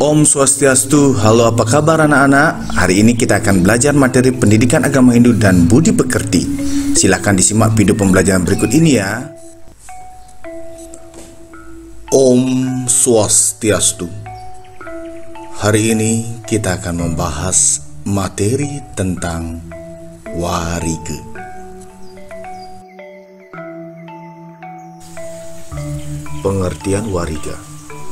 Om Swastiastu, halo apa kabar anak-anak? Hari ini kita akan belajar materi pendidikan agama Hindu dan budi pekerti. Silahkan disimak video pembelajaran berikut ini ya. Om Swastiastu. Hari ini kita akan membahas materi tentang wariga. Pengertian wariga.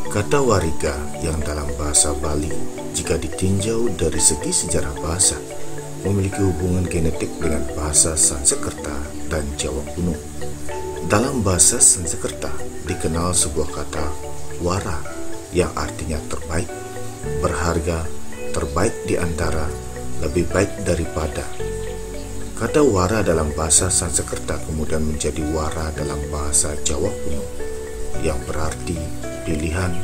Kata wariga yang dalam bahasa Bali, jika ditinjau dari segi sejarah bahasa, memiliki hubungan genetik dengan bahasa Sanskerta dan Jawa kuno. Dalam bahasa Sanskerta dikenal sebuah kata wara yang artinya terbaik, berharga, terbaik di antara, lebih baik daripada. Kata wara dalam bahasa Sanskerta kemudian menjadi wara dalam bahasa Jawa kuno, yang berarti pilihan,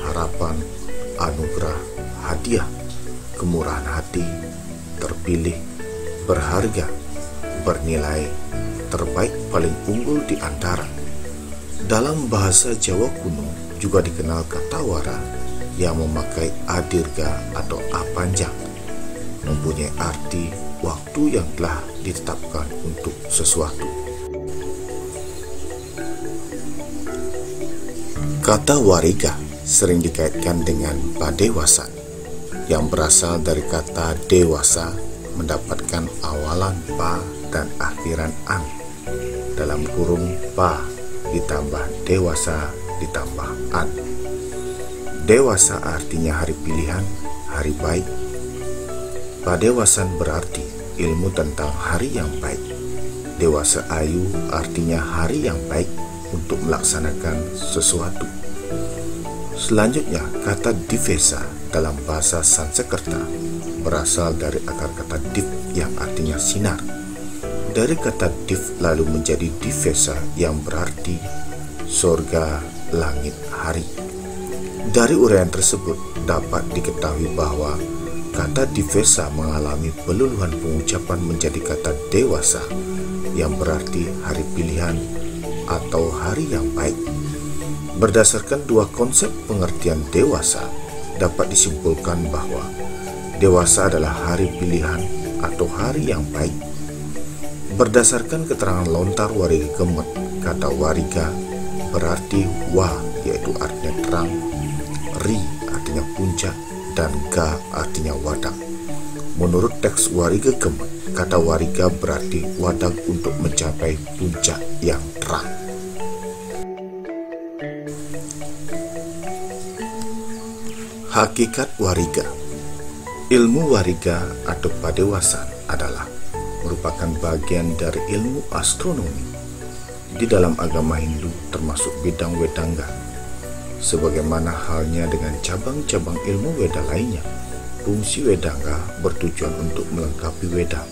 harapan, anugerah, hadiah, kemurahan hati, terpilih, berharga, bernilai, terbaik, paling unggul di antara. Dalam bahasa Jawa kuno juga dikenal kata wara yang memakai adirga atau a panjang, mempunyai arti waktu yang telah ditetapkan untuk sesuatu. Kata wariga sering dikaitkan dengan padewasan yang berasal dari kata dewasa, mendapatkan awalan pa dan akhiran an, dalam kurung pa ditambah dewasa ditambah an. Dewasa artinya hari pilihan, hari baik. Padewasan berarti ilmu tentang hari yang baik. Dewasa ayu artinya hari yang baik untuk melaksanakan sesuatu. Selanjutnya, kata divesa dalam bahasa Sanskerta berasal dari akar kata div yang artinya sinar. Dari kata div lalu menjadi divesa yang berarti sorga, langit, hari. Dari uraian tersebut dapat diketahui bahwa kata divesa mengalami peluluhan pengucapan menjadi kata dewasa yang berarti hari pilihan atau hari yang baik. Berdasarkan dua konsep pengertian dewasa, dapat disimpulkan bahwa dewasa adalah hari pilihan atau hari yang baik. Berdasarkan keterangan lontar Wariga Kemet, kata wariga berarti wa, yaitu artinya terang, ri artinya puncak, dan ga artinya wadah. Menurut teks Wariga Kemet, kata wariga berarti wadah untuk mencapai puncak yang terang. Hakikat wariga. Ilmu wariga atau padewasan adalah merupakan bagian dari ilmu astronomi di dalam agama Hindu, termasuk bidang Wedanga. Sebagaimana halnya dengan cabang-cabang ilmu Weda lainnya, fungsi Wedanga bertujuan untuk melengkapi Weda.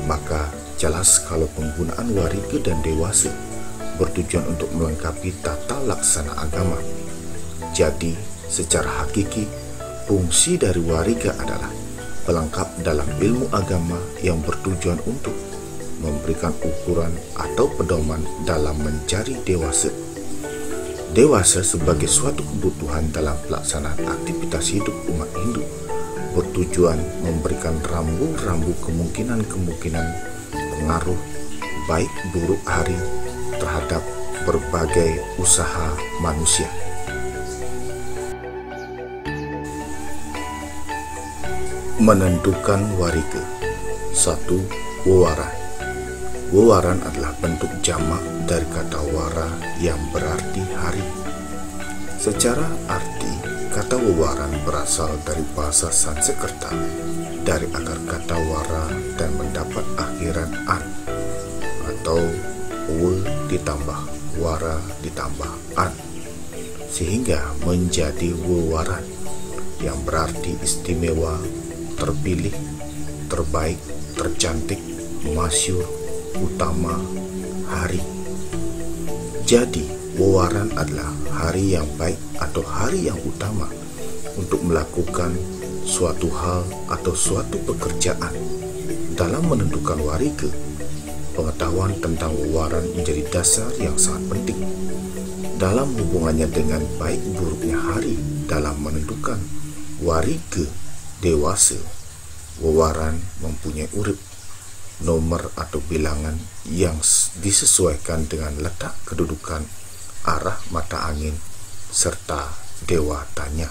Maka jelas kalau penggunaan wariga dan dewasa bertujuan untuk melengkapi tata laksana agama. Jadi, secara hakiki, fungsi dari wariga adalah pelengkap dalam ilmu agama yang bertujuan untuk memberikan ukuran atau pedoman dalam mencari dewasa. Dewasa sebagai suatu kebutuhan dalam pelaksanaan aktivitas hidup umat Hindu bertujuan memberikan rambu-rambu kemungkinan-kemungkinan pengaruh baik buruk hari terhadap berbagai usaha manusia. Menentukan wariga. 1. Wewaran. Wewaran adalah bentuk jamak dari kata wara yang berarti hari. Secara arti, kata wewaran berasal dari bahasa Sanskerta, dari akar kata wara dan mendapat akhiran an, atau we ditambah wara ditambah an, sehingga menjadi wewaran yang berarti istimewa, terpilih, terbaik, tercantik, masyhur, utama, hari. Jadi, wewaran adalah hari yang baik atau hari yang utama untuk melakukan suatu hal atau suatu pekerjaan. Dalam menentukan wariga, pengetahuan tentang wewaran menjadi dasar yang sangat penting. dalam hubungannya dengan baik buruknya hari dalam menentukan warige dewasa, wewaran mempunyai urip, nomor atau bilangan yang disesuaikan dengan letak kedudukan, arah mata angin, serta dewatanya.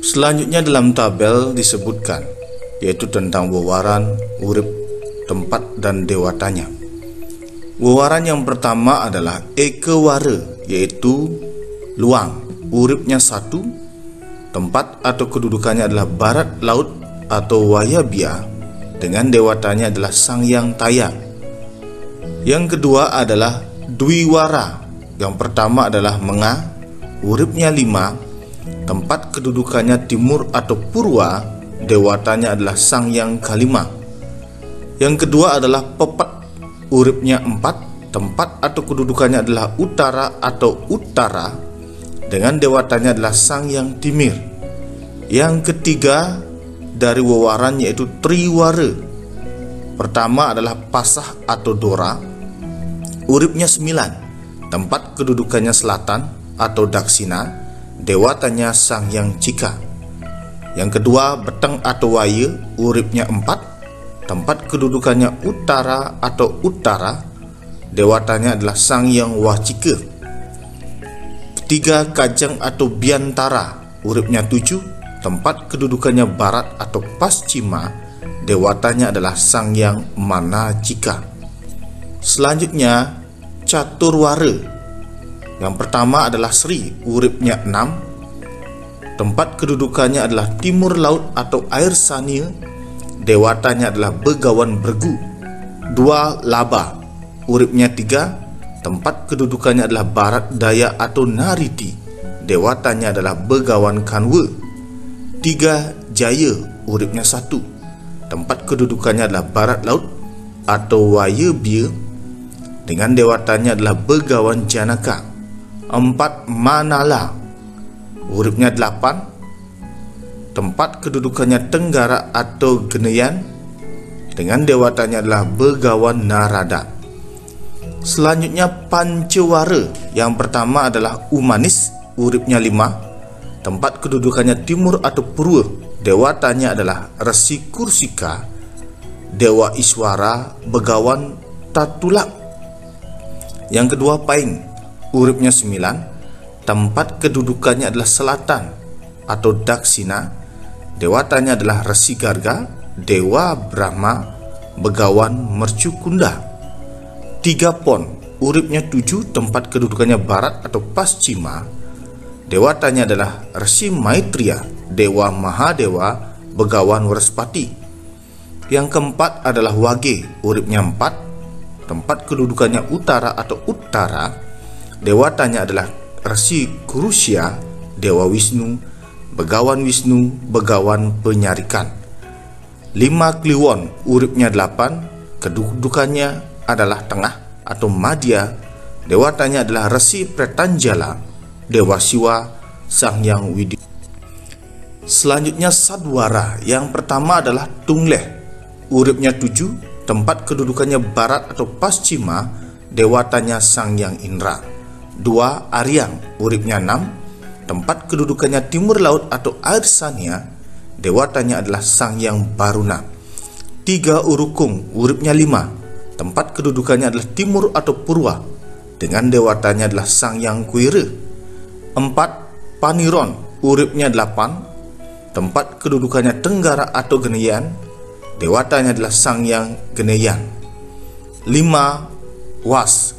Selanjutnya dalam tabel disebutkan, yaitu tentang wewaran, urip, tempat, dan dewatanya. Wewaran yang pertama adalah ekewara, yaitu luang, uripnya 1, tempat atau kedudukannya adalah barat laut atau wayabia, dengan dewatanya adalah Sang Hyang Taya. Yang kedua adalah dwiwara, yang pertama adalah menga, uripnya 5, tempat kedudukannya timur atau purwa, dewatanya adalah Sang Hyang Kalima. Yang kedua adalah pepet, uripnya 4, tempat atau kedudukannya adalah utara atau utara, dengan dewatanya adalah Sang Hyang Timir. Yang ketiga dari wewaran yaitu triwara. Pertama adalah pasah atau dora, uripnya 9, tempat kedudukannya selatan atau daksina, dewatanya Sang Hyang Cika. Yang kedua beteng atau waya, uripnya 4, tempat kedudukannya utara atau utara, dewatanya adalah Sang Hyang Wacika. Ketiga kajang atau biantara, uripnya 7, tempat kedudukannya barat atau paschima, dewatanya adalah Sang Hyang Manacika. Selanjutnya caturwara. Yang pertama adalah Sri, uripnya 6, tempat kedudukannya adalah timur laut atau air sania, dewatanya adalah Begawan Bergu. 2 Laba, uripnya 3, tempat kedudukannya adalah barat daya atau Nariti, dewatanya adalah Begawan Kanwe. 3 Jaya, uripnya 1, tempat kedudukannya adalah barat laut atau Wayabia, dengan dewatanya adalah Begawan Janaka. 4 Manala, uripnya 8, tempat kedudukannya tenggara atau Geneyan, dengan dewatanya adalah Begawan Narada. Selanjutnya Pancewara. Yang pertama adalah Umanis, uripnya 5, tempat kedudukannya timur atau purwa, dewatanya adalah Resi Kursika, Dewa Iswara, Begawan Tatulak. Yang kedua Paing, uripnya 9, tempat kedudukannya adalah selatan atau daksina, dewatanya adalah Resi Garga, Dewa Brahma, Begawan Mercukunda. 3 Pon, uripnya 7, tempat kedudukannya barat atau paschima, dewatanya adalah Resi Maitreya, Dewa Mahadewa, Begawan Waraspati. Yang keempat adalah Wage, uripnya 4, tempat kedudukannya utara atau utara, dewatanya adalah Resi Kurusya, Dewa Wisnu, Begawan Wisnu, Begawan Penyarikan. 5 Kliwon, uripnya 8, kedudukannya adalah tengah atau madya, dewatanya adalah Resi Pretanjala, Dewa Siwa, Sang Hyang Widi. Selanjutnya Sadwara. Yang pertama adalah Tungleh, uripnya 7, tempat kedudukannya barat atau paschima, dewatanya Sang Hyang Indra. 2 Aryang, uripnya 6, tempat kedudukannya timur laut atau air sania, dewatanya adalah Sang Hyang Baruna. 3 Urukung, uripnya 5, tempat kedudukannya adalah timur atau purwa, dengan dewatanya adalah Sang Hyang Kuira. 4 Paniron, uripnya 8, tempat kedudukannya tenggara atau Geneyan, dewatanya adalah Sang Hyang Geneyan. 5 Was,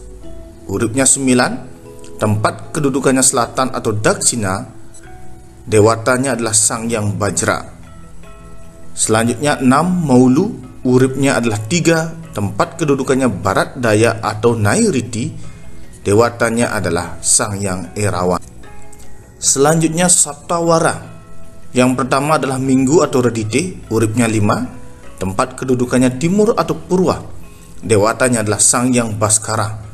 uripnya 9, tempat kedudukannya selatan atau daksina, dewatanya adalah Sang Hyang Bajra. Selanjutnya 6 Maulu, uripnya adalah 3, tempat kedudukannya barat daya atau Nairiti, dewatanya adalah Sang Hyang Erawan. Selanjutnya Saptawara. Yang pertama adalah Minggu atau Redite, uripnya 5, tempat kedudukannya timur atau purwa, dewatanya adalah Sang Hyang Baskara.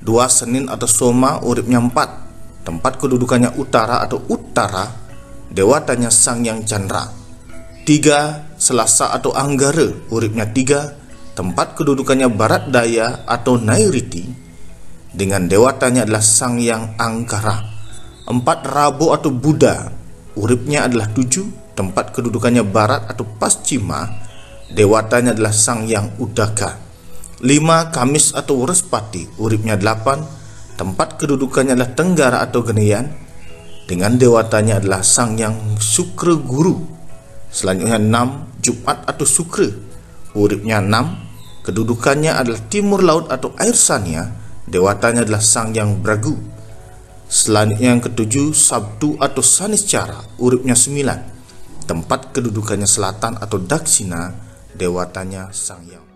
2 Senin atau Soma, uripnya 4, tempat kedudukannya utara atau utara, dewatanya Sang Hyang Chandra. 3 Selasa atau Anggara, uripnya 3, tempat kedudukannya barat daya atau Nairiti, dengan dewatanya adalah Sang Yang Angkara. 4 Rabo atau Buddha, uripnya adalah 7, tempat kedudukannya barat atau paschima, dewatanya adalah Sang Yang Udaka. 5 Kamis atau Wrespati, uripnya 8, tempat kedudukannya adalah tenggara atau Genian, dengan dewatanya adalah Sang Yang Sukra Guru. Selanjutnya 6 Jumat atau Sukra, uripnya 6, kedudukannya adalah timur laut atau air Sania, dewatanya adalah Sang Yang Bragu. Selanjutnya yang ketujuh Sabtu atau Saniscara, uripnya 9, tempat kedudukannya selatan atau Daksina, dewatanya Sang Yang.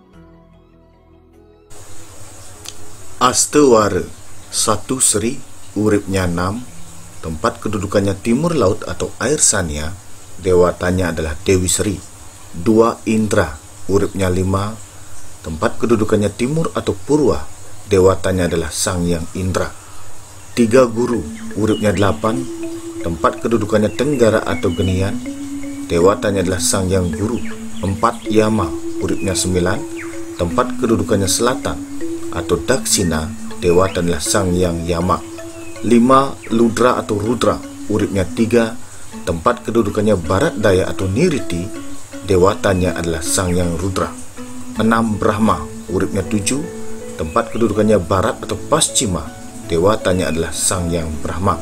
Astawara, 1 Sri, uripnya 6, tempat kedudukannya timur laut atau air Sania, dewatanya adalah Dewi Sri. 2 Indra, uripnya 5, tempat kedudukannya timur atau Purwa, dewatanya adalah Sang Yang Indra. 3 Guru, uripnya 8, tempat kedudukannya tenggara atau Genian, dewatanya adalah Sang Yang Guru. 4 Yama, uripnya 9, tempat kedudukannya selatan atau Daksina, dewatanya adalah Sang Yang Yama. 5 Ludra atau Rudra, uripnya 3, tempat kedudukannya barat daya atau Niriti, dewatanya adalah Sang Yang Rudra. 6 Brahma, uripnya 7, tempat kedudukannya barat atau paschima, dewatanya adalah Sang Yang Brahma.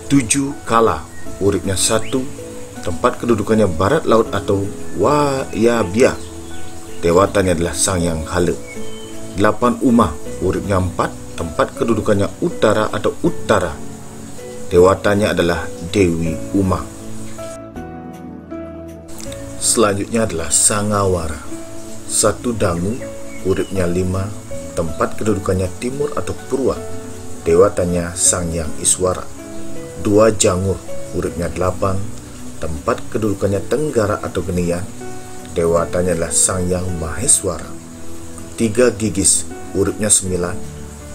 7 Kala, uripnya 1, tempat kedudukannya barat laut atau Wayabia, dewatanya adalah Sang Yang Kala. 8 Uma, uripnya 4, tempat kedudukannya utara atau Uttara, dewatanya adalah Dewi Uma. Selanjutnya adalah Sangawara. 1 Dangu, uripnya 5, tempat kedudukannya timur atau Purwa, dewatanya Sang Yang Iswara. 2 Jangur, uripnya 8, tempat kedudukannya tenggara atau Genian, dewatanya adalah Sang Yang Maheswara. 3 Gigis, uripnya 9,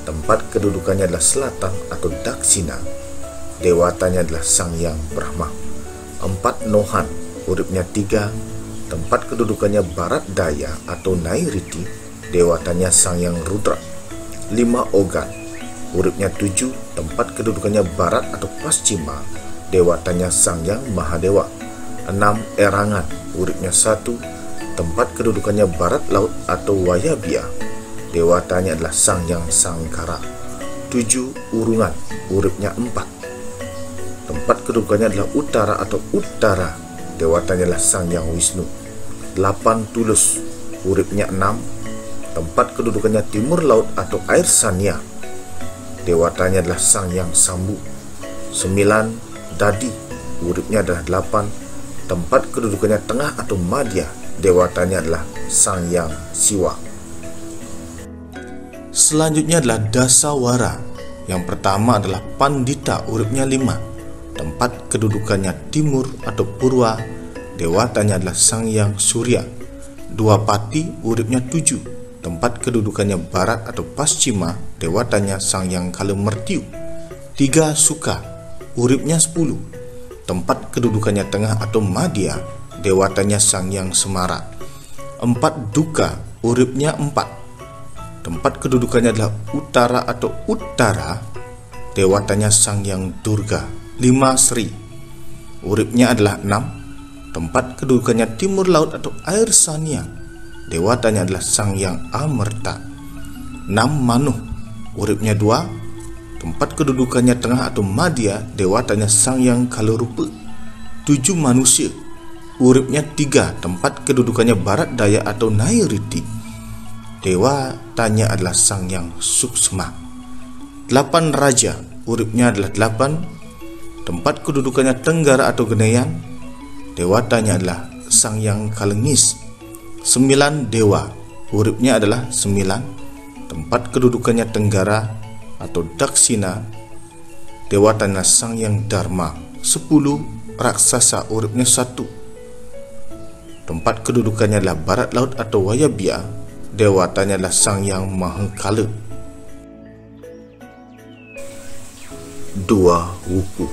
tempat kedudukannya adalah selatan atau Daksina, dewatanya adalah Sang Yang Brahma. 4 Nohan, uripnya 3, tempat kedudukannya barat daya atau Nairiti, dewatanya Sang Yang Rudra. 5 Ogan, uripnya 7, tempat kedudukannya barat atau paschima, dewatanya Sang Yang Mahadewa. 6 Erangan, uripnya 1, tempat kedudukannya barat laut atau Wayabia, dewatanya adalah Sang Yang Sangkara. 7 Urungan, uripnya 4, tempat kedudukannya adalah utara atau Uttara, dewatanya adalah Sang Yang Wisnu. 8 Tulus, uripnya 6, tempat kedudukannya timur laut atau air Sania, dewatanya adalah Sang Yang Sambu. 9 Dadi, uripnya adalah 8, tempat kedudukannya tengah atau Madya, dewatanya adalah Sang Yang Siwa. Selanjutnya adalah Dasawara. Yang pertama adalah Pandita, uripnya 5, tempat kedudukannya timur atau Purwa, dewatanya adalah Sang Yang Surya. 2 Pati, uripnya 7, tempat kedudukannya barat atau paschima, dewatanya Sang Yang Kalamertiu. 3 Suka, uripnya 10, tempat kedudukannya tengah atau Madya, dewatanya Sang Yang Semara. 4 Duka, uripnya 4, tempat kedudukannya adalah utara atau Uttara, dewatanya Sang Yang Durga. 5 Sri, uripnya adalah 6, tempat kedudukannya timur laut atau air Sania, dewatanya adalah Sang Yang Amerta. 6 Manuh, uripnya 2, tempat kedudukannya tengah atau Madya, dewatanya Sang Yang Kalarupa. 7 Manusia, uripnya 3, tempat kedudukannya barat daya atau Nairiti, dewatanya adalah Sang Yang Suksma. 8 Raja, uripnya adalah 8, tempat kedudukannya tenggara atau Geneyan, dewatanya adalah Sang Yang Kalengis. 9 Dewa, uripnya adalah 9, tempat kedudukannya tenggara atau Daksina, dewatanya Sang Yang Dharma. 10 Raksasa, uripnya 1, tempat kedudukannya adalah barat laut atau Wayabia, dewatanya adalah Sang Yang Mahakala. 2 Wuku.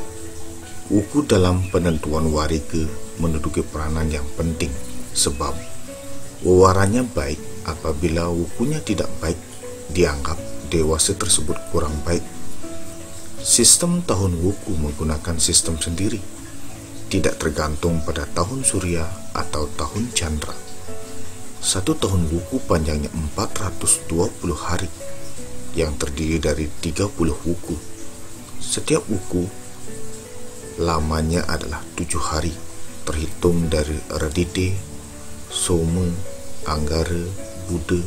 Wuku dalam penentuan warga menduduki peranan yang penting, sebab wewarannya baik. Apabila wukunya tidak baik, dianggap dewasa tersebut kurang baik. Sistem tahun wuku menggunakan sistem sendiri, tidak tergantung pada tahun surya atau tahun chandra. Satu tahun wuku panjangnya 420 hari, yang terdiri dari 30 wuku. Setiap wuku lamanya adalah 7 hari, terhitung dari Radite, Soma, Anggara, Buddha,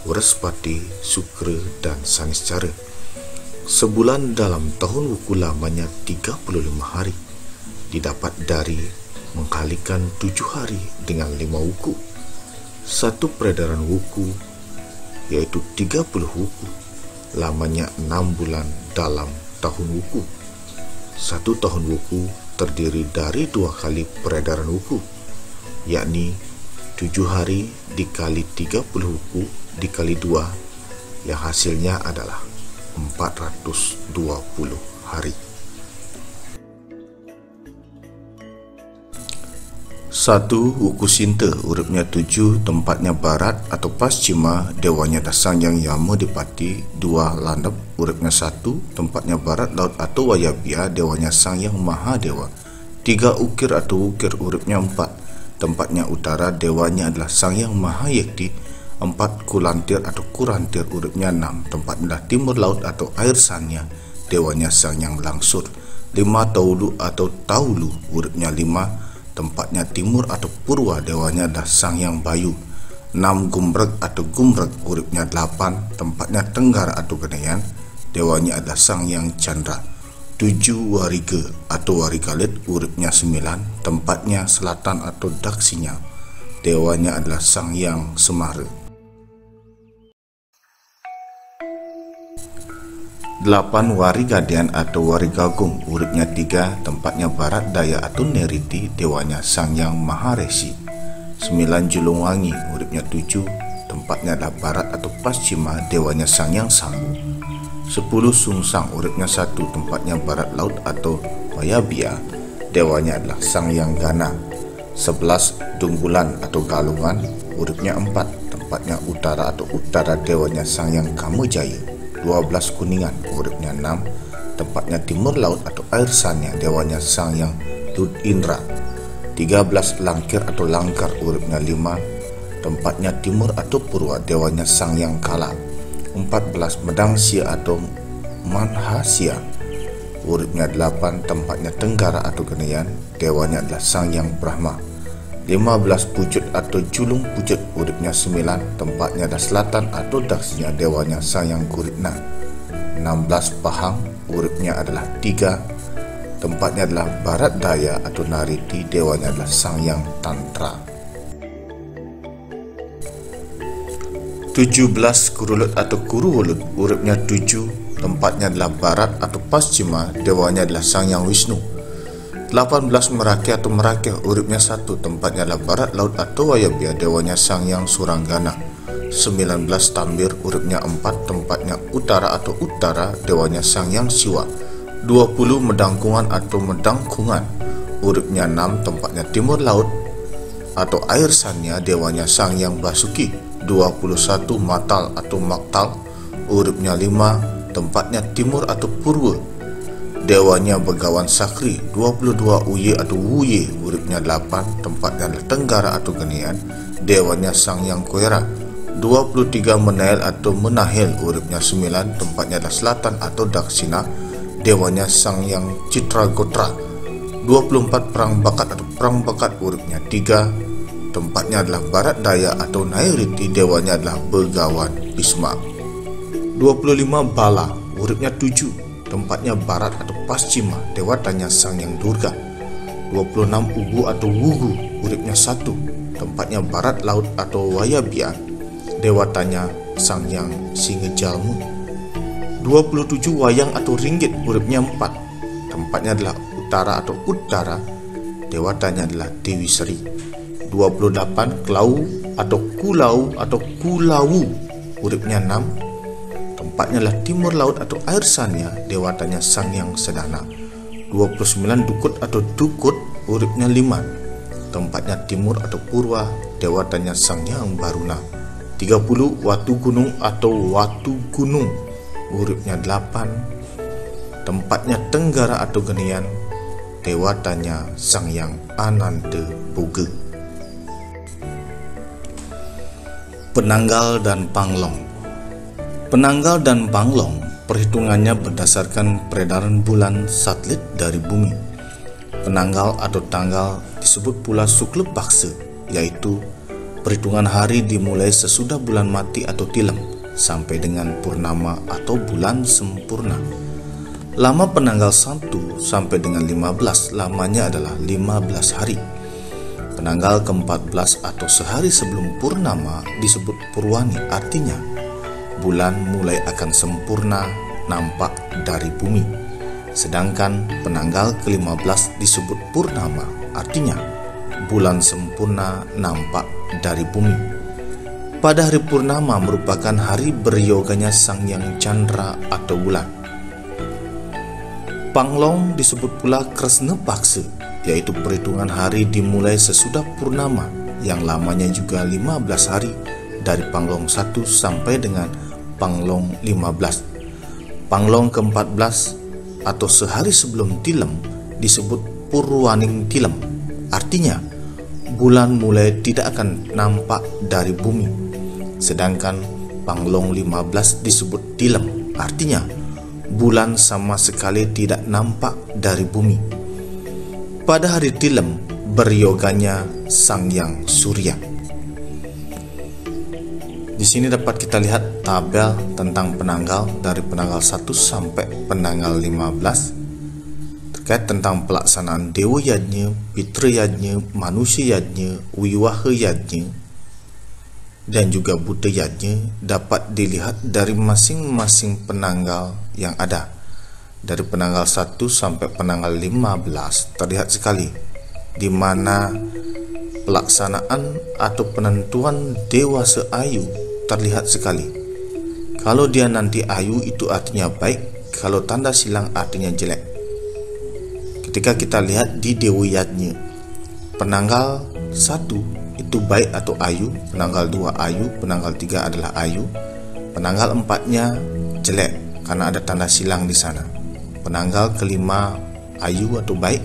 Wrespati, Sukra, dan Saniscara. Sebulan dalam tahun wuku lamanya 35 hari, didapat dari mengkalikan 7 hari dengan 5 wuku. Satu peredaran wuku, yaitu 30 wuku, lamanya 6 bulan dalam tahun wuku. Satu tahun wuku terdiri dari 2 kali peredaran wuku, yakni 7 hari dikali 30 wuku dikali 2, yang hasilnya adalah 420 hari. Satu wuku Sinta, uripnya 7, tempatnya barat atau paschima, dewanya Dasangyang Yamadipati. 2 Landep, uripnya 1, tempatnya barat laut atau Wayabia, dewanya Sangyang Mahadewa. 3 Ukir atau Wukir, uripnya 4, tempatnya utara, dewanya adalah Sangyang Mahayekti. 4 Kulantir atau Kurantir, uripnya 6, tempatnya timur laut atau air Sanya, dewanya Sangyang Langsur. 5 Taulu atau Taulu, uripnya 5, tempatnya timur atau purwa, dewanya adalah Sangyang Bayu. 6 Gumrek atau Gumrek, uripnya 8, tempatnya tenggara atau Genayan, dewanya adalah Sangyang Chandra. 7 Wariga atau Warigalit, uripnya 9, tempatnya selatan atau Daksinya, dewanya adalah Sangyang Semara. 8 Warigadian atau Warigagung, uripnya 3, tempatnya barat daya atau Neriti, dewanya Sangyang Maharesi. 9 Julungwangi, uripnya 7, tempatnya adalah barat atau paschima, dewanya Sangyang Sambu. 10 Sungsang, uripnya 1, tempatnya barat laut atau Wayabia, dewanya adalah Sangyang Gana. 11 Dunggulan atau Galungan, uripnya 4, tempatnya utara atau utara, dewanya Sangyang Kamajaya. 12 Kuningan, uripnya 6, tempatnya timur laut atau air Sanya, dewanya Sangyang Lud Indra. 13 Langkir atau Langkar, uripnya 5, tempatnya timur atau purwa, dewanya Sangyang Kala. 14 Medangsia atau Manhasia, uripnya 8, tempatnya tenggara atau Genayan, dewanya adalah Sangyang Brahma. 15 Pujut atau Julung Pujut, uripnya 9, tempatnya adalah selatan atau Daksinya, dewanya Sangyang Guritna. 16 Pahang, uripnya adalah 3, tempatnya adalah barat daya atau Nariti, dewanya adalah Sangyang Tantra. 17 Kurulut atau Kuruwulut, uripnya 7, tempatnya adalah barat atau paschima, dewanya adalah Sangyang Wisnu. 18 Meraki atau Meraki, uripnya 1, tempatnya adalah barat laut atau Wayabia, dewanya Sangyang Suranggana. 19 Tambir, uripnya 4, tempatnya utara atau utara, dewanya Sangyang Siwa. 20 Medangkungan atau Medangkungan, uripnya 6, tempatnya timur laut atau air Sanya, dewanya Sangyang Basuki. 21 Matal atau Maktal, uripnya 5, tempatnya timur atau purwa, dewanya Begawan Sakri. 22 Uye atau Wuye, uripnya 8, tempatnya adalah tenggara atau Genayan, dewanya Sangyang Koera. 23 Menail atau Menahil, uripnya 9, tempatnya adalah selatan atau Daksina, dewanya Sangyang Citragotra. 24 Perang Bakat atau Perang Bakat, uripnya 3, tempatnya adalah barat daya atau Nairiti, dewanya adalah Begawan Bisma. 25 Bala, uripnya 7, tempatnya barat atau paschima, dewatanya Sangyang Durga. 26 Ugu atau Wugu, uripnya 1, tempatnya barat laut atau Wayabia, dewatanya Sangyang Singejalmu. 27 Wayang atau Ringgit, uripnya 4, tempatnya adalah utara atau utara, dewatanya adalah Dewi Seri. 28 Klau atau Kulau atau Kulawu, uripnya 6, tempatnya adalah timur laut atau air Sanya, dewatanya Sangyang Sedana. 29 Dukut atau Dukut, uripnya 5, tempatnya timur atau purwa, dewatanya Sangyang Baruna. 30 Watu Gunung atau Watu Gunung, uripnya 8, tempatnya tenggara atau genian, dewatanya Sang Yang Ananta Boga. Penanggal dan Panglong. Penanggal dan Panglong perhitungannya berdasarkan peredaran bulan satelit dari bumi. Penanggal atau tanggal disebut pula Sukla Paksa, yaitu perhitungan hari dimulai sesudah bulan mati atau tilam sampai dengan purnama atau bulan sempurna. Lama penanggal 1 sampai dengan 15 lamanya adalah 15 hari. Penanggal ke-14 atau sehari sebelum purnama disebut Purwani, artinya bulan mulai akan sempurna nampak dari bumi. Sedangkan penanggal ke-15 disebut Purnama, artinya bulan sempurna nampak dari bumi. Pada hari purnama merupakan hari beryoganya Sang Yang Chandra atau bulan. Panglong disebut pula Kresna Paksa, yaitu perhitungan hari dimulai sesudah purnama yang lamanya juga 15 hari dari Panglong 1 sampai dengan Panglong 15. Panglong ke-14 atau sehari sebelum tilam disebut Purwaning Tilam, artinya bulan mulai tidak akan nampak dari bumi. Sedangkan Panglong 15 disebut Tilam, artinya bulan sama sekali tidak nampak dari bumi. Pada hari tilam beryoganya Sang Yang Surya. Di sini dapat kita lihat tabel tentang penanggal dari penanggal 1 sampai penanggal 15 terkait tentang pelaksanaan Dewa Yajna, Pitra Yajna, Manusia Yajna, Wiwaha Yajna dan juga Buddha Yajna dapat dilihat dari masing-masing penanggal yang ada. Dari penanggal 1 sampai penanggal 15 terlihat sekali di mana pelaksanaan atau penentuan dewasa ayu terlihat sekali. Kalau dia nanti ayu itu artinya baik, kalau tanda silang artinya jelek. Ketika kita lihat di Dewi Yajna, penanggal 1 itu baik atau ayu, penanggal 2 ayu, penanggal 3 adalah ayu, penanggal 4-nya jelek karena ada tanda silang di sana. Penanggal ke-5 ayu atau baik,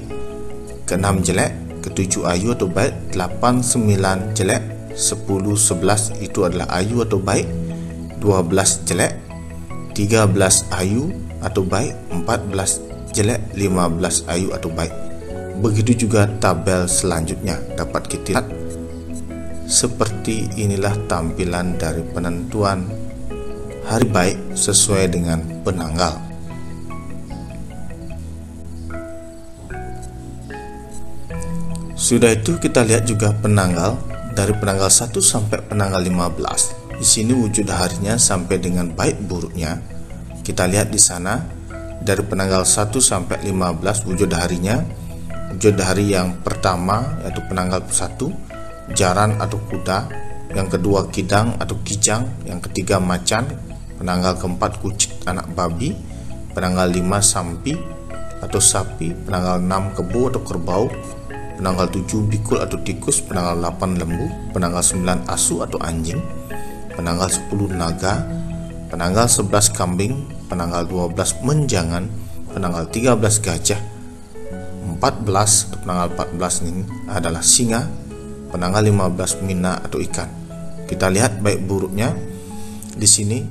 ke-6 jelek, ke-7 ayu atau baik, 8, 9 jelek, 10, 11 itu adalah ayu atau baik, 12 jelek, 13 ayu atau baik, 14 jelek, 15 ayu atau baik. Begitu juga tabel selanjutnya dapat kita lihat. Seperti inilah tampilan dari penentuan hari baik sesuai dengan penanggal. Sudah itu kita lihat juga penanggal dari penanggal 1 sampai penanggal 15. Di sini wujud harinya sampai dengan baik buruknya. Kita lihat di sana dari penanggal 1 sampai 15 wujud harinya. Wujud hari yang pertama yaitu penanggal 1 jaran atau kuda, yang kedua kidang atau kijang, yang ketiga macan, penanggal keempat kucing anak babi, penanggal 5 sampi atau sapi, penanggal 6 kebo atau kerbau, penanggal 7 bikul atau tikus, penanggal 8 lembu, penanggal 9 asu atau anjing, penanggal 10 naga, penanggal 11 kambing, penanggal 12 menjangan, penanggal 13 gajah, 14 atau penanggal 14 ini adalah singa, penanggal 15 mina atau ikan. Kita lihat baik buruknya. Di sini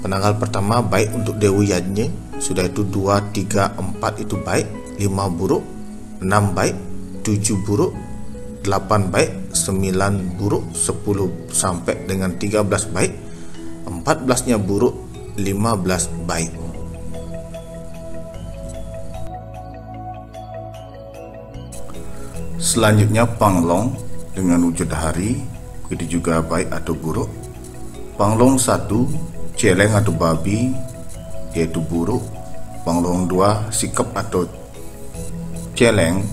penanggal pertama baik untuk Dewi Yajna, sudah itu 2, 3, 4 itu baik, 5 buruk, 6 baik, 7 buruk, 8 baik, 9 buruk, 10 sampai dengan 13 baik, 14-nya buruk, 15 baik. Selanjutnya Panglong dengan wujud hari, begitu juga baik atau buruk. Panglong 1 celeng atau babi yaitu buruk. Panglong 2 sikap atau celeng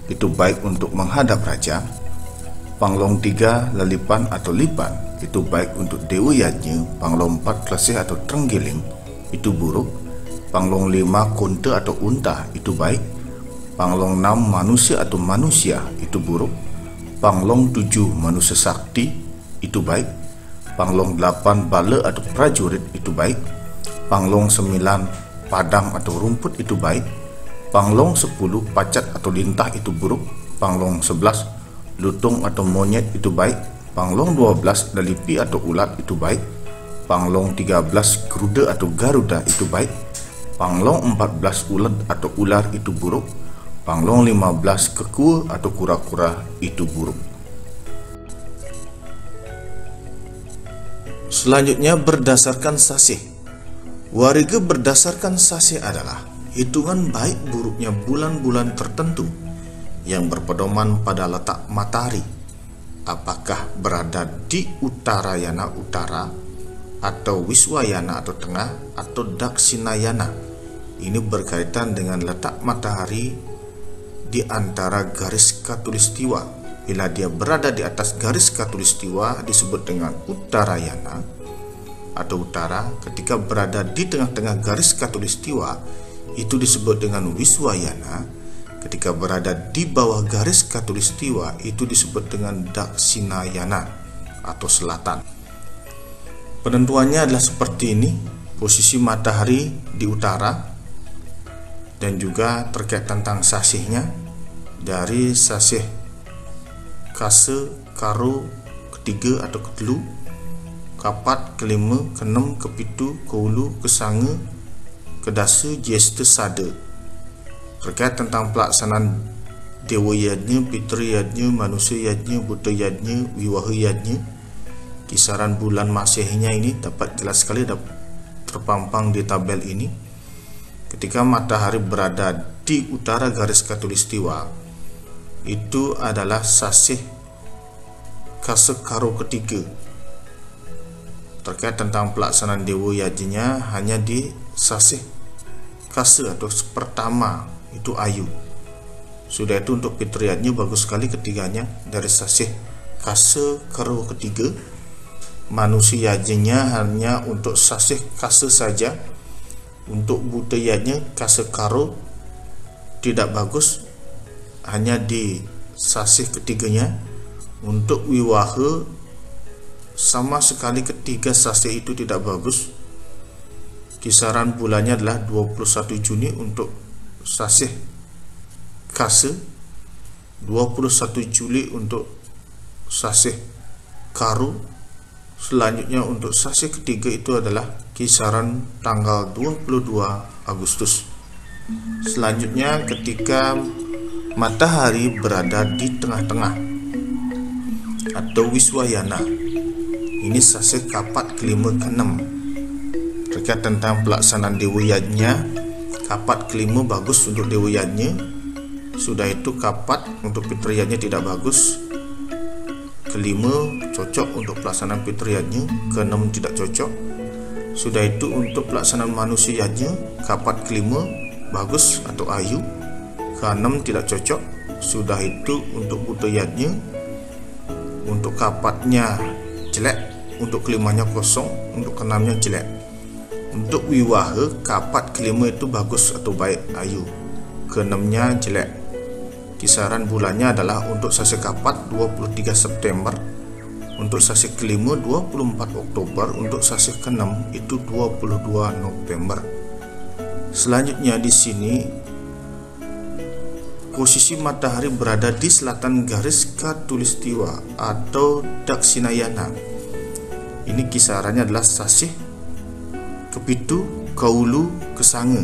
itu baik untuk menghadap raja. Panglong 3 lelipan atau lipan itu baik untuk Dewi Yajna. Panglong 4 kelesih atau trenggiling itu buruk. Panglong 5 konta atau unta itu baik. Panglong 6 manusia atau manusia itu buruk. Panglong 7 manusia sakti itu baik. Panglong 8 bala atau prajurit itu baik. Panglong 9, padang atau rumput itu baik. Panglong 10, pacat atau lintah itu buruk. Panglong 11, lutung atau monyet itu baik. Panglong 12, lelipi atau ulat itu baik. Panglong 13, garuda atau garuda itu baik. Panglong 14, ulat atau ular itu buruk. Panglong 15, kekua atau kura-kura itu buruk. Selanjutnya berdasarkan sasih. Warga berdasarkan sasih adalah hitungan baik buruknya bulan-bulan tertentu yang berpedoman pada letak matahari, apakah berada di Uttarayana utara, atau Wiswayana atau tengah, atau Dakshinayana. Ini berkaitan dengan letak matahari di antara garis khatulistiwa. Bila dia berada di atas garis khatulistiwa disebut dengan Uttarayana atau utara. Ketika berada di tengah-tengah garis khatulistiwa itu disebut dengan Wiswayana. Ketika berada di bawah garis khatulistiwa itu disebut dengan Dakshinayana atau selatan. Penentuannya adalah seperti ini. Posisi matahari di utara, dan juga terkait tentang sasihnya dari sasih kase, karo, ketiga atau ketelu, kapat, kelima, keenam, kepitu, keulu, kesanga, kedasa, jesta, sada. Terkait tentang pelaksanaan dewa yadnya, pitri yadnya, manusia yadnya, buta yadnya, wiwaha yadnya, kisaran bulan masihnya ini dapat jelas sekali terpampang di tabel ini. Ketika matahari berada di utara garis khatulistiwa, itu adalah sasih kase karo ketiga. Terkait tentang pelaksanaan dewa yajnya hanya di sasih kase atau pertama itu ayu. Sudah itu untuk fitriyatnya bagus sekali ketiganya dari sasih kase karo ketiga. Manusia yajnya hanya untuk sasih kase saja. Untuk budayanya kase karo tidak bagus, hanya di sasih ketiganya. Untuk wiwaha sama sekali ketiga sasih itu tidak bagus. Kisaran bulannya adalah 21 Juni untuk sasih kase, 21 Juli untuk sasih karu. Selanjutnya untuk sasih ketiga itu adalah kisaran tanggal 22 Agustus. Selanjutnya ketika matahari berada di tengah-tengah atau Wiswayana, ini sasih kapat kelima keenam. Terkait tentang pelaksanaan dewa yajnya, kapat kelima bagus untuk dewa yajnya. Sudah itu kapat untuk fitriyatnya tidak bagus. Kelima cocok untuk pelaksanaan fitriyatnya, keenam tidak cocok. Sudah itu untuk pelaksanaan manusianya, kapat kelima bagus atau ayu, keenam tidak cocok. Sudah itu untuk budayatnya, untuk kapatnya jelek, untuk kelimanya kosong, untuk keenamnya jelek. Untuk wiwaha, kapat kelima itu bagus atau baik, ayu, keenamnya jelek. Kisaran bulannya adalah untuk sasih kapat 23 September, untuk sasih kelima 24 Oktober, untuk sasih keenam itu 22 November. Selanjutnya di sini posisi matahari berada di selatan garis khatulistiwa atau Dakshinayana. Ini kisarannya adalah sasih kepitu, kaulu, kesanga,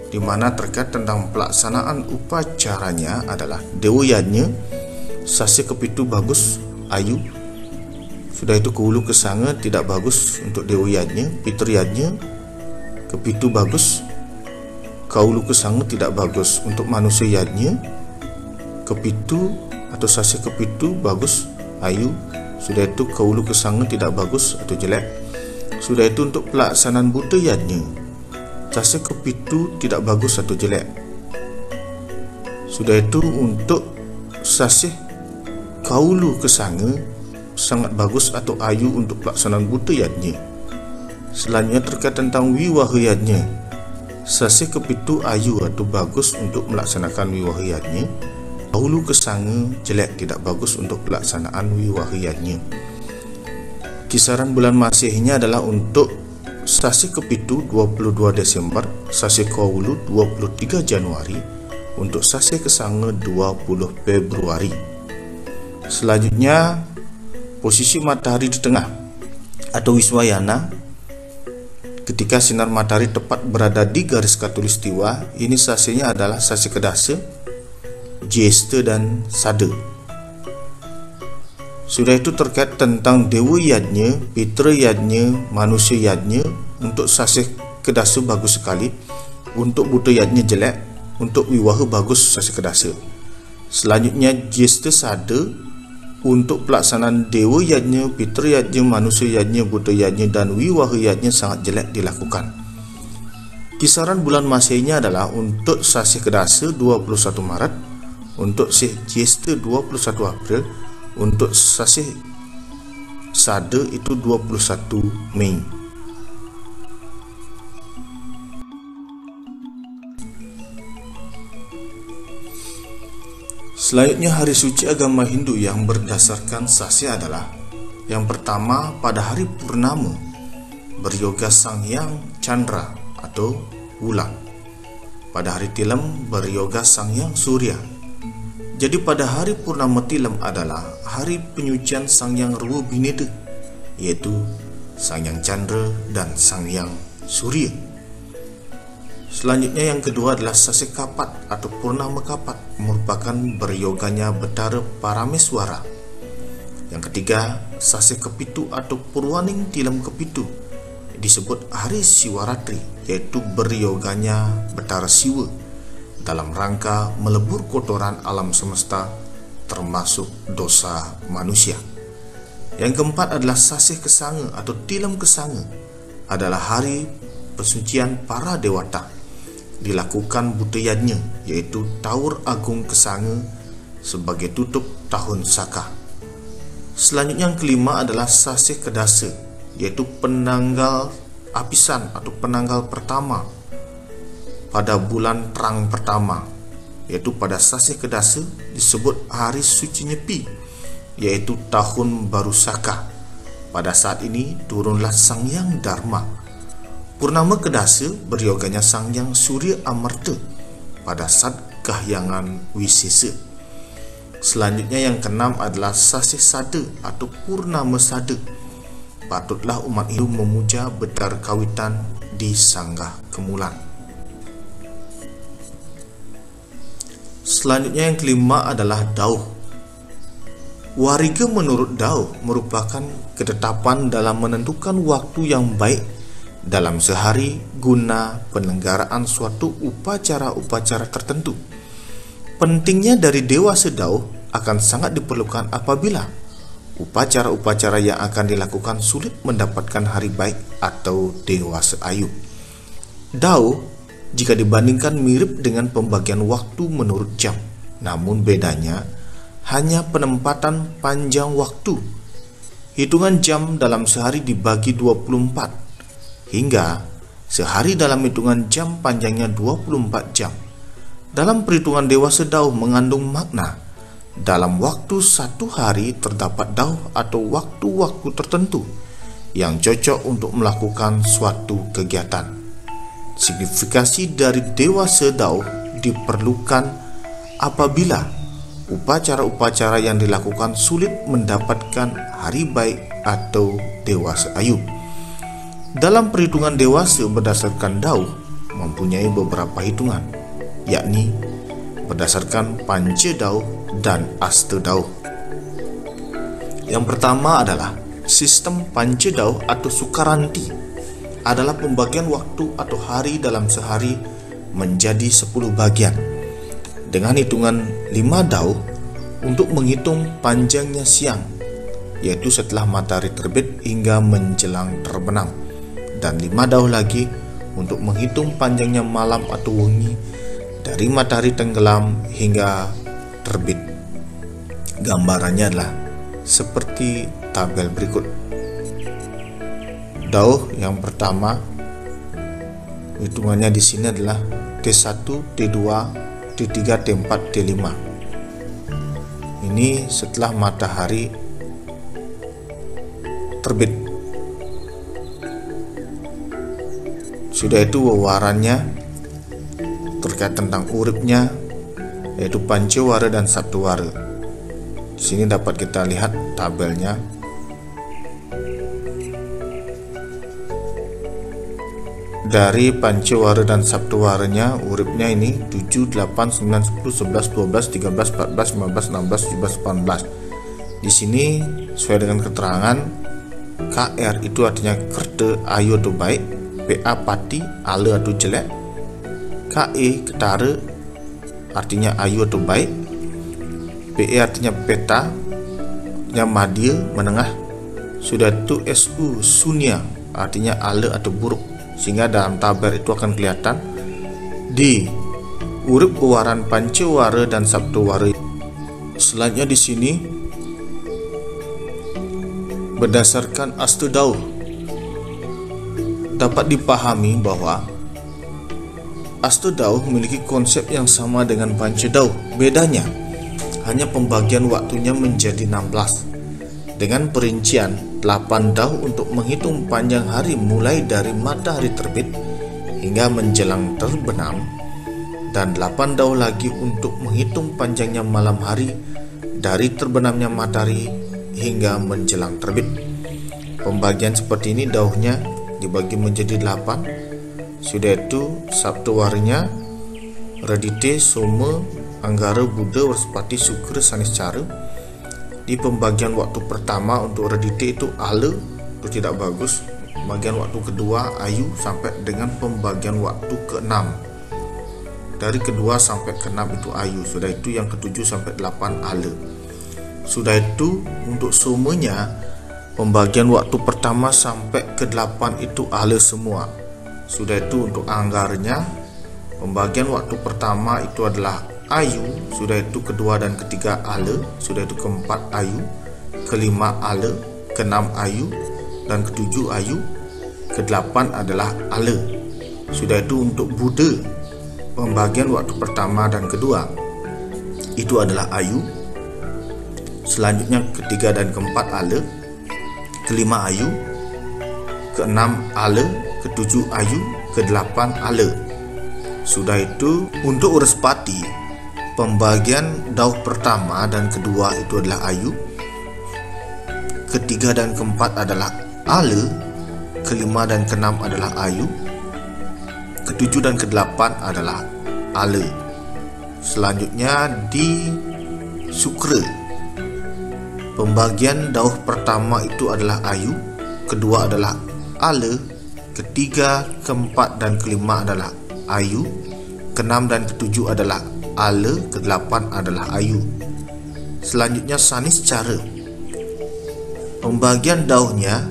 di mana terkait tentang pelaksanaan upacaranya adalah dewa yajnya, sasih kepitu bagus, ayu. Sudah itu keulu kesanga tidak bagus untuk dewa yajnya, pitri yajnya, kepitu bagus, kaulu kesanga tidak bagus untuk manusia yajnya, kepitu atau sasih kepitu bagus, ayu. Sudah itu kaulu kesanga tidak bagus atau jelek. Sudah itu untuk pelaksanaan buta yajnya, sasih kepitu tidak bagus atau jelek. Sudah itu untuk sasih kaulu kesanga sangat bagus atau ayu untuk pelaksanaan buta yajnya. Selanjutnya terkait tentang wiwaha yajnya, sasih kepitu ayu atau bagus untuk melaksanakan wiwaha yajnya. Kaulu kesanga jelek, tidak bagus untuk pelaksanaan wiwaha yajnya. Kisaran bulan masihnya adalah untuk sasi kepitu 22 Desember, sasi kawulu 23 Januari, untuk sasi kesanga 20 Februari. Selanjutnya, posisi matahari di tengah atau Wiswayana. Ketika sinar matahari tepat berada di garis khatulistiwa, ini sasinya adalah sasi Kedasa, Jyesta dan Sada. Sudah itu terkait tentang Dewa Yadnya, Pitra Yadnya, Manusia Yadnya. Untuk sasi Kedasa bagus sekali, untuk Buta Yadnya jelek, untuk Wiwaha bagus sasi Kedasa. Selanjutnya Jyesta Sada, untuk pelaksanaan Dewa Yadnya, Pitra Yadnya, Manusia Yadnya, Buta Yadnya dan Wiwaha Yadnya sangat jelek dilakukan. Kisaran bulan Masehnya adalah untuk sasi Kedasa 21 Maret, untuk sasi Jyesta 21 April, untuk sasi Sada itu 21 Mei. Selanjutnya hari suci agama Hindu yang berdasarkan sasi adalah: yang pertama, pada hari purnama beryoga Sang Hyang Chandra atau bulan. Pada hari tilam beryoga Sang Hyang Surya. Jadi pada hari purnama tilam adalah hari penyucian Sang Hyang Ruwa Bineda, yaitu Sang Hyang Chandra dan Sang Hyang Surya. Selanjutnya yang kedua adalah sasi Kapat atau purnama Kapat, merupakan beryoganya Betara Parameswara. Yang ketiga, sasi Kepitu atau Purwaning Tilam Kepitu, disebut hari Siwaratri, yaitu beryoganya Betara Siwa dalam rangka melebur kotoran alam semesta termasuk dosa manusia. Yang keempat adalah sasi Kesanga atau Tilam Kesanga, adalah hari pesucian para dewata, dilakukan Buta Yadnya, yaitu Taur Agung Kesanga sebagai tutup tahun Saka. Selanjutnya yang kelima adalah sasi Kedasa, yaitu penanggal apisan atau penanggal pertama pada bulan terang pertama, yaitu pada sasi Kedasa disebut hari suci Nyepi, yaitu tahun baru Saka. Pada saat ini turunlah Sang Hyang Dharma. Purnama Kedasa beryoganya Sang Hyang Surya Amarta pada saat kahyangan Wisesa. Selanjutnya yang keenam adalah sasi Sada atau purnama Sada. Patutlah umat Hindu memuja Betara Kawitan di Sanggah Kemulan. Selanjutnya yang kelima adalah Dauh. Wariga menurut Dauh merupakan ketetapan dalam menentukan waktu yang baik dalam sehari guna penyelenggaraan suatu upacara-upacara tertentu. Pentingnya dari dewasa Dauh akan sangat diperlukan apabila upacara-upacara yang akan dilakukan sulit mendapatkan hari baik atau dewasa ayu. Dauh jika dibandingkan mirip dengan pembagian waktu menurut jam, namun bedanya hanya penempatan panjang waktu. Hitungan jam dalam sehari dibagi 24, hingga sehari dalam hitungan jam panjangnya 24 jam. Dalam perhitungan dewasa Dauh mengandung makna. Dalam waktu satu hari terdapat Dauh atau waktu-waktu tertentu yang cocok untuk melakukan suatu kegiatan. Signifikasi dari dewasa Dauh diperlukan apabila upacara-upacara yang dilakukan sulit mendapatkan hari baik atau dewasa ayu. Dalam perhitungan dewasa berdasarkan Dauh mempunyai beberapa hitungan, yakni berdasarkan Panca Dauh dan Asta Dauh. Yang pertama adalah sistem Panca Dauh atau Sukaranti, adalah pembagian waktu atau hari dalam sehari menjadi 10 bagian dengan hitungan 5 Dauh untuk menghitung panjangnya siang, yaitu setelah matahari terbit hingga menjelang terbenam, dan 5 Dauh lagi untuk menghitung panjangnya malam atau wengi dari matahari tenggelam hingga terbit. Gambarannya adalah seperti tabel berikut. Dauh yang pertama hitungannya di sini adalah T1, T2, T3, T4, T5. Ini setelah matahari terbit. Sudah itu wewarannya terkait tentang uripnya, yaitu Pancawara dan Saptawara. Di sini dapat kita lihat tabelnya. Dari Pancawara dan Saptawaranya, uripnya ini 7, 8, 9, 10, 11, 12, 13, 14, 15, 16, 17, 18. Di sini sesuai dengan keterangan, KR itu artinya kerte, ayu atau baik, PA pati, ale atau jelek, KE ketara artinya ayu atau baik, PE artinya peta, artinya madya, menengah. Sudah itu SU sunya artinya ale atau buruk, sehingga dalam tabel itu akan kelihatan di urip pewaran Pancawara dan Saptawara. Selanjutnya di sini berdasarkan Astadauh dapat dipahami bahwa Astadauh memiliki konsep yang sama dengan Pancadauh. Bedanya hanya pembagian waktunya menjadi 16 dengan perincian 8 dauh untuk menghitung panjang hari mulai dari matahari terbit hingga menjelang terbenam, dan 8 dauh lagi untuk menghitung panjangnya malam hari dari terbenamnya matahari hingga menjelang terbit. Pembagian seperti ini dauhnya dibagi menjadi 8. Sudah itu Saptawaranya Radite, Soma, Anggara, Buddha, Warspati, Sukra, Saniscara. Di pembagian waktu pertama untuk Radite itu ale, itu tidak bagus. Pembagian waktu kedua ayu sampai dengan pembagian waktu ke-6. Dari kedua sampai ke-6 itu ayu. Sudah itu yang ke-7 sampai 8 ale. Sudah itu untuk Somanya, pembagian waktu pertama sampai ke-8 itu ale semua. Sudah itu untuk Anggaranya, pembagian waktu pertama itu adalah ayu, sudah itu kedua dan ketiga ale, sudah itu keempat ayu, kelima ale, keenam ayu, dan ketujuh ayu, kedelapan adalah ale. Sudah itu untuk Buddha, pembagian waktu pertama dan kedua itu adalah ayu, selanjutnya ketiga dan keempat ale, kelima ayu, keenam ale, ketujuh ayu, kedelapan ale. Sudah itu untuk Warspati, pembagian dauh pertama dan kedua itu adalah ayu, ketiga dan keempat adalah ale, kelima dan keenam adalah ayu, ketujuh dan kedelapan adalah ale. Selanjutnya di Sukra, pembagian dauh pertama itu adalah ayu, kedua adalah ale, ketiga, keempat, dan kelima adalah ayu, keenam dan ketujuh adalah ale, kedelapan adalah ayu. Selanjutnya Saniscara, pembagian dauhnya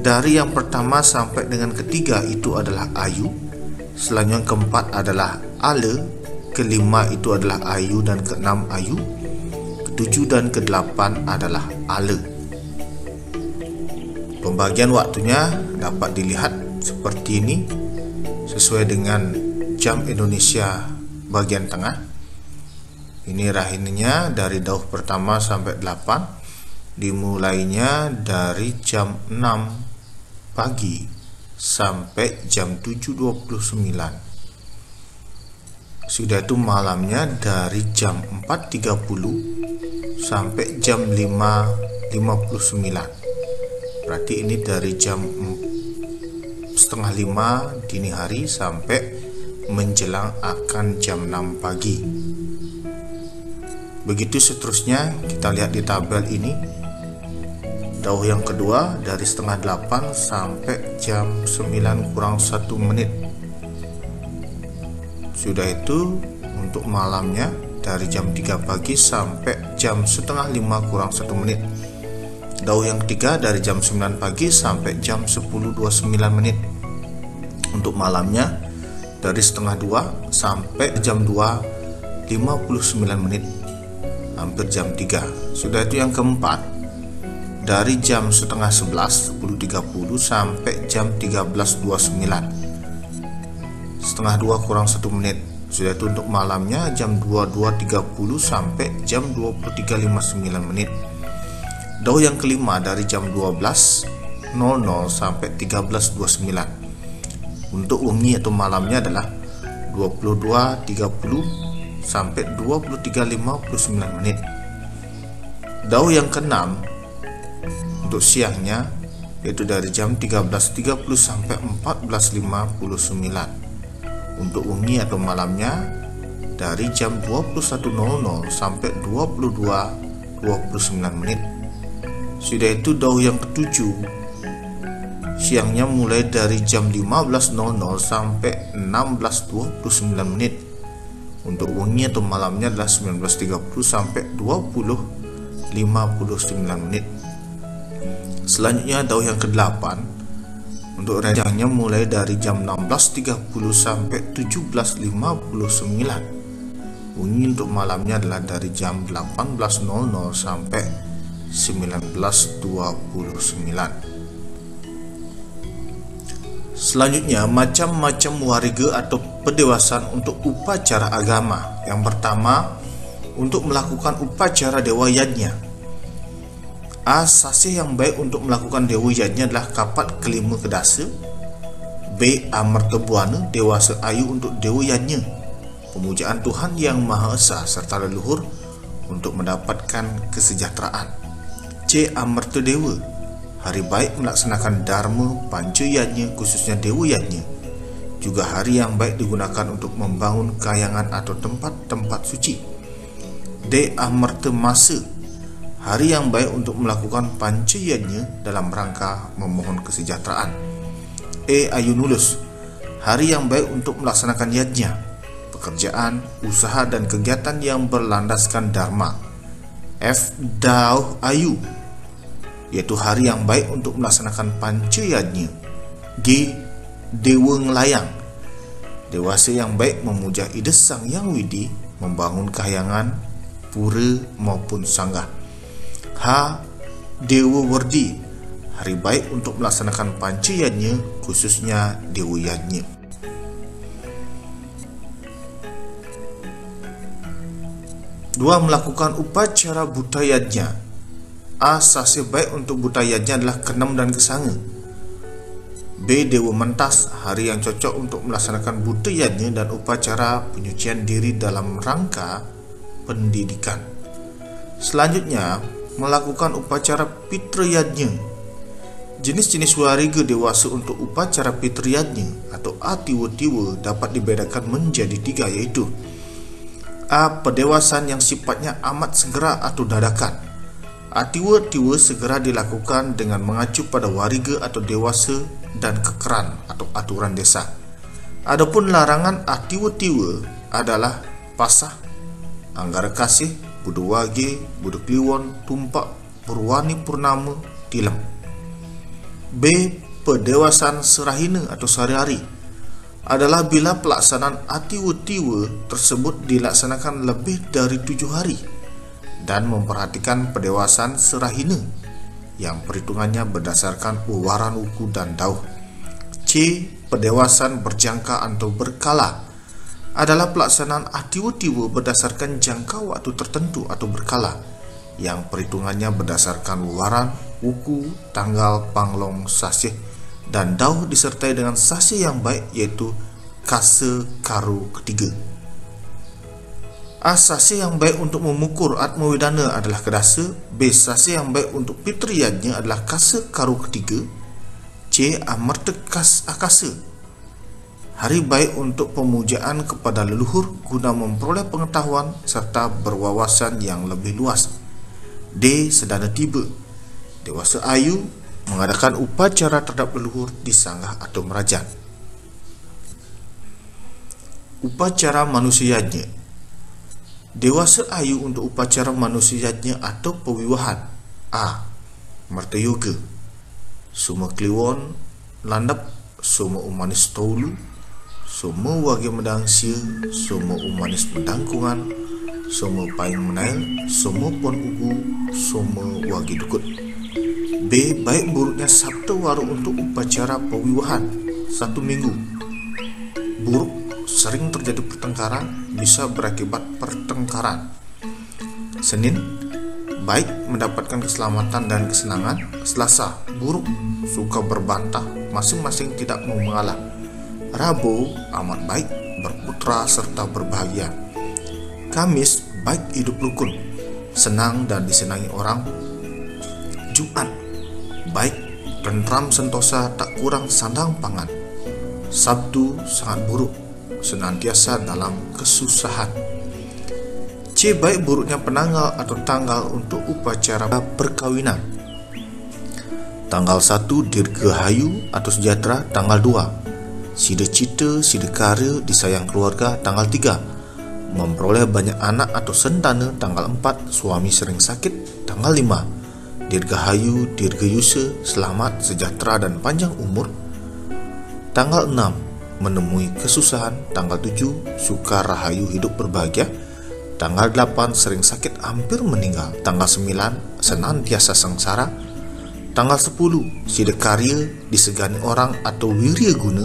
dari yang pertama sampai dengan ketiga itu adalah ayu, selanjutnya keempat adalah ale, kelima itu adalah ayu dan keenam ayu, ketujuh dan kedelapan adalah ale. Pembagian waktunya dapat dilihat seperti ini sesuai dengan jam Indonesia bagian tengah. Ini rahininya dari dauh pertama sampai 8, dimulainya dari jam 6 pagi sampai jam 7.29. Sudah itu malamnya dari jam 4.30 sampai jam 5.59. Berarti ini dari jam 4:30 dini hari sampai menjelang akan jam 6 pagi. Begitu seterusnya, kita lihat di tabel ini. Dauh yang kedua dari 7:30 sampai jam 9:01. Sudah itu untuk malamnya dari jam 3 pagi sampai jam 4:30 Dauh yang ketiga dari jam 9 pagi sampai jam 10.29. Untuk malamnya dari 1:30 sampai jam 2.59, hampir jam 3. Sudah itu yang keempat dari jam 10:30 sampai jam 13.29, 1:30 Sudah itu untuk malamnya jam 22.30 sampai jam 23.59. Dauh yang kelima dari jam 12.00 sampai 13.29. Untuk wengi atau malamnya adalah 22.30 sampai 23.59 menit. Dau yang keenam untuk siangnya yaitu dari jam 13.30 sampai 14.59. Untuk wengi atau malamnya dari jam 21.00 sampai 22.29 menit. Sudah itu dau yang ketujuh, siangnya mulai dari jam 15.00 sampai 16.29 menit. Untuk wengi atau malamnya adalah 19.30 sampai 20.59 menit. Selanjutnya dau yang ke-8, untuk ranjangnya mulai dari jam 16.30 sampai 17.59. Wengi untuk malamnya adalah dari jam 18.00 sampai 19.29. Selanjutnya, macam-macam warga atau pendewasaan untuk upacara agama. Yang pertama, untuk melakukan upacara dewa yajnya. Sasih yang baik untuk melakukan dewa yajnya adalah kapat kelima kedasa. B. Amartabuana, dewasa ayu untuk dewa yajnya. Pemujaan Tuhan yang Maha Esa serta leluhur untuk mendapatkan kesejahteraan. C. Amarta dewa, hari baik melaksanakan dharma panca yajnya khususnya dewa yajnya. Juga hari yang baik digunakan untuk membangun kayangan atau tempat-tempat suci. D. Amarta masa, hari yang baik untuk melakukan panca yajnya dalam rangka memohon kesejahteraan. E. Ayunulus, hari yang baik untuk melaksanakan yajnya, pekerjaan, usaha dan kegiatan yang berlandaskan dharma. F. Dau ayu, yaitu hari yang baik untuk melaksanakan panca yajnya. G. Dewa ngelayang, dewasa yang baik memuja ide Sang Yang Widi, membangun kahyangan, pura maupun sanggah. H. Dewa Wardi, hari baik untuk melaksanakan panca yajnya khususnya dewa yajnya. Dua. Melakukan upacara buta yajnya. A. Sasih baik untuk buta yajnya adalah ke-6 dan ke-9. B. Dewa mentas, hari yang cocok untuk melaksanakan buta yajnya dan upacara penyucian diri dalam rangka pendidikan. Selanjutnya, melakukan upacara pitra yajnya. Jenis-jenis warga dewasa untuk upacara pitra yajnya atau atiwa-tiwa dapat dibedakan menjadi 3, yaitu A. Pendewasaan yang sifatnya amat segera atau dadakan. Atiwa-tiwa segera dilakukan dengan mengacu pada warga atau dewasa dan kekeran atau aturan desa. Adapun larangan atiwa-tiwa adalah pasah, anggara kasih, budu wage, budu kliwon, tumpak, purwani purnama, tilem. B. Pendewasaan serahina atau sehari-hari adalah bila pelaksanaan atiwa-tiwa tersebut dilaksanakan lebih dari 7 hari dan memperhatikan pendewasaan serahina yang perhitungannya berdasarkan uwaran wuku dan dauh. C. Pendewasaan berjangka atau berkala adalah pelaksanaan atiwa-tiwa berdasarkan jangka waktu tertentu atau berkala yang perhitungannya berdasarkan uwaran, wuku, tanggal, panglong, sasih dan dauh disertai dengan sasih yang baik yaitu kase karu ketiga. A. Sasih yang baik untuk memukur atma widana adalah kedasa. B. Sasih yang baik untuk pitri yajnya adalah kase karu ketiga. C. Amarta akasa, hari baik untuk pemujaan kepada leluhur guna memperoleh pengetahuan serta berwawasan yang lebih luas. D. Sedana tiba, dewasa ayu mengadakan upacara terhadap leluhur di sanggah atau merajat. Upacara manusia yajnya. Dewasa ayu untuk upacara manusia yajnya atau pewiwahan. A. Marta yoga, suma kliwon landap, suma umanis taulu, suma wage medangsia, suma umanis medangkungan, suma paing menail, suma pon ugu, suma wage dukut. B. Baik buruknya sabtu waru untuk upacara pewiwahan 1 minggu. Buruk, sering terjadi pertengkaran, bisa berakibat pertengkaran. Senin, baik mendapatkan keselamatan dan kesenangan. Selasa, buruk, suka berbantah, masing-masing tidak mau mengalah. Rabu amat baik, berputra serta berbahagia. Kamis baik, hidup rukun, senang dan disenangi orang. Jumat baik, tentram sentosa, tak kurang sandang pangan. Sabtu sangat buruk, senantiasa dalam kesusahan. C. Baik buruknya penanggal atau tanggal untuk upacara perkawinan. Tanggal 1 Dirgahayu atau sejahtera, tanggal 2 Sida cita, sida karya, disayang keluarga, tanggal 3 memperoleh banyak anak atau sentana, tanggal 4 suami sering sakit, tanggal 5 Dirgahayu, Dirgayusa, selamat, sejahtera dan panjang umur, tanggal 6 menemui kesusahan, tanggal 7 suka rahayu, hidup berbahagia, tanggal 8 sering sakit hampir meninggal, tanggal 9 senantiasa sengsara, tanggal 10 sida karya, disegani orang atau wirya guna,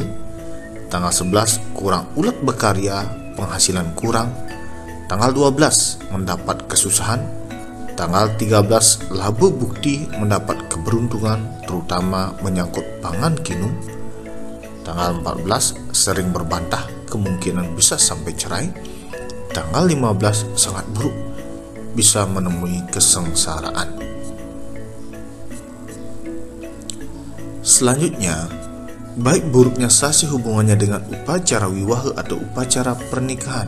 tanggal 11 kurang ulet berkarya, penghasilan kurang, tanggal 12 mendapat kesusahan, tanggal 13 laba bukti mendapat keberuntungan terutama menyangkut pangan kinu, tanggal 14 sering berbantah, kemungkinan bisa sampai cerai, tanggal 15 sangat buruk, bisa menemui kesengsaraan. Selanjutnya, baik buruknya sasi hubungannya dengan upacara wiwaha atau upacara pernikahan.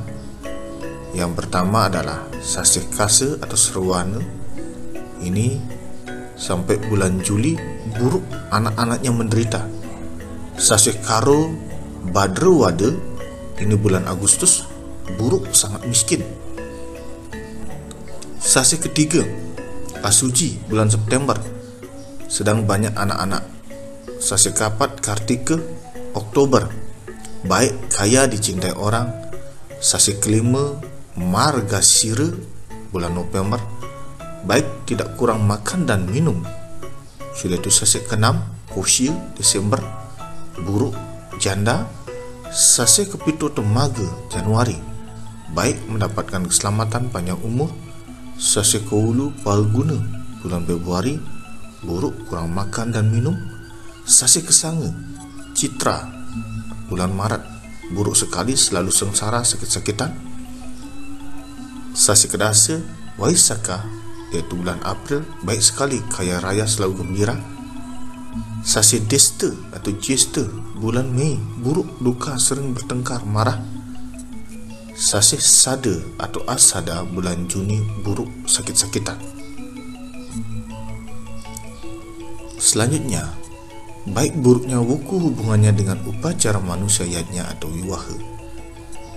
Yang pertama adalah sasi kase atau serwana. Ini sampai bulan Juli buruk, anak-anaknya menderita. Sasi karo badrewada, ini bulan Agustus, buruk, sangat miskin. Sasi ketiga Asuji, bulan September, sedang banyak anak-anak. Sasi kapat Kartika, Oktober, baik, kaya, dicintai orang. Sasi kelima Margasira, bulan November, baik, tidak kurang makan dan minum. Sudah itu sasi keenam Kosia, Desember, buruk, janda. Sasi kepito Temaga, Januari, baik, mendapatkan keselamatan, panjang umur. Sasi keulu Palguna, bulan Februari, buruk, kurang makan dan minum. Sasi kesanga Citra, bulan Maret, buruk sekali, selalu sengsara, sakit-sakitan. Sasi kedasa Waisaka, yaitu bulan April, baik sekali, kaya raya, selalu gembira. Sasi Desta atau Jesta, bulan Mei, buruk, duka, sering bertengkar, marah. Sasi Sada atau Asada, bulan Juni, buruk, sakit-sakitan. Selanjutnya, baik buruknya wuku hubungannya dengan upacara manusia yajnya atau wiwaha.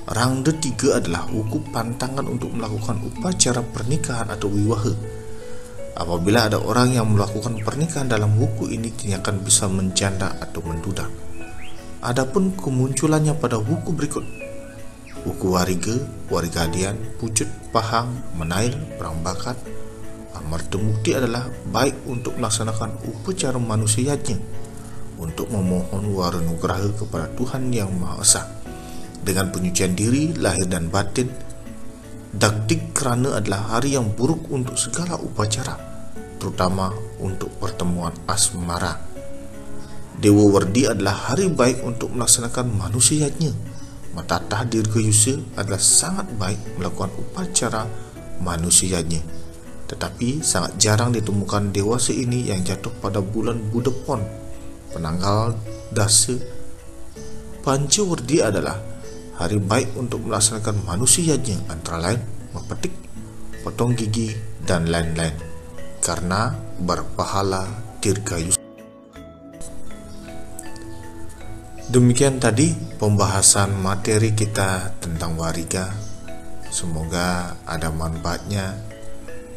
Rangda 3 adalah wuku pantangan untuk melakukan upacara pernikahan atau wiwaha. Apabila ada orang yang melakukan pernikahan dalam wuku ini, akan bisa menjanda atau menduda. Adapun kemunculannya pada wuku berikut: wuku wariga, warigadian, pucut, pahang, menail, perang bakat. Amarta mukti adalah baik untuk melaksanakan upacara manusia yajnya, untuk memohon waranugraha kepada Tuhan Yang Maha Esa dengan penyucian diri, lahir dan batin. Dagdik kerana adalah hari yang buruk untuk segala upacara, terutama untuk pertemuan asmara. Dewa Wardi adalah hari baik untuk melaksanakan manusia yajnya. Matatah Dirgayusa adalah sangat baik melakukan upacara manusia yajnya, tetapi sangat jarang ditemukan dewasa ini yang jatuh pada bulan Budepon, penanggal dasa. Pancawardi adalah hari baik untuk melaksanakan manusia yajnya, antara lain mepetik, potong gigi dan lain-lain, karena berpahala Dirgayusa. Demikian tadi pembahasan materi kita tentang wariga. Semoga ada manfaatnya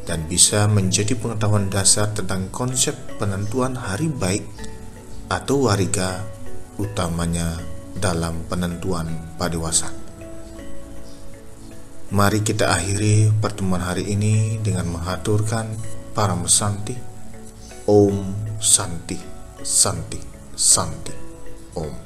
dan bisa menjadi pengetahuan dasar tentang konsep penentuan hari baik atau wariga, utamanya dalam penentuan padiwasa. Mari kita akhiri pertemuan hari ini dengan mengaturkan Param Santi. Om Santi, Santi, Santi, Om.